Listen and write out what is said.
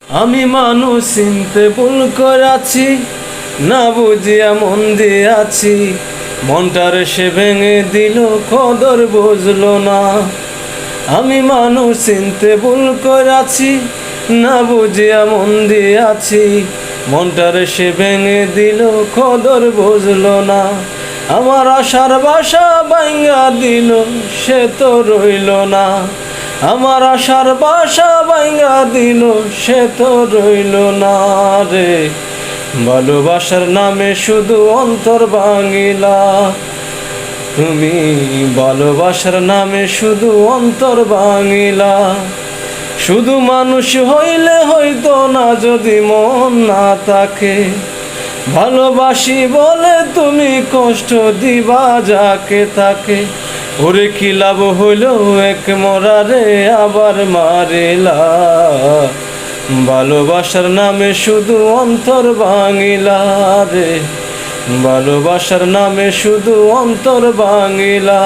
আমি মানুষ চিনতে ভুল করেছি, না বুঝিয়া মন দিয়াছি, মনটার সে ভেঙে দিল, কদর বুঝলো না। আমি মানুষ চিনতে ভুল করেছি, না বুঝিয়া মন দিয়াছি, মনটার সে ভেঙে দিল, কদর বুঝলো না। আমার আশার বাসা ভাঙা দিল, সে তো রইল না। আমার আশার বাসা ভাঙা দিল, সে তো রইল না রে। ভালোবাসার নামে শুধু অন্তর ভাঙিলা তুমি, ভালোবাসার নামে শুধু অন্তর ভাঙিলা। শুধু মানুষ হইলে হইতো না যদি মন না থাকে, ভালোবাসি বলে তুমি কষ্ট দিবা যাকে তাকে। ওরে কি লাভ হইল এক মরারে আবার মারিলা, ভালোবাসার নামে শুধু অন্তর ভাঙিলা রে, ভালোবাসার নামে শুধু অন্তর ভাঙিলা।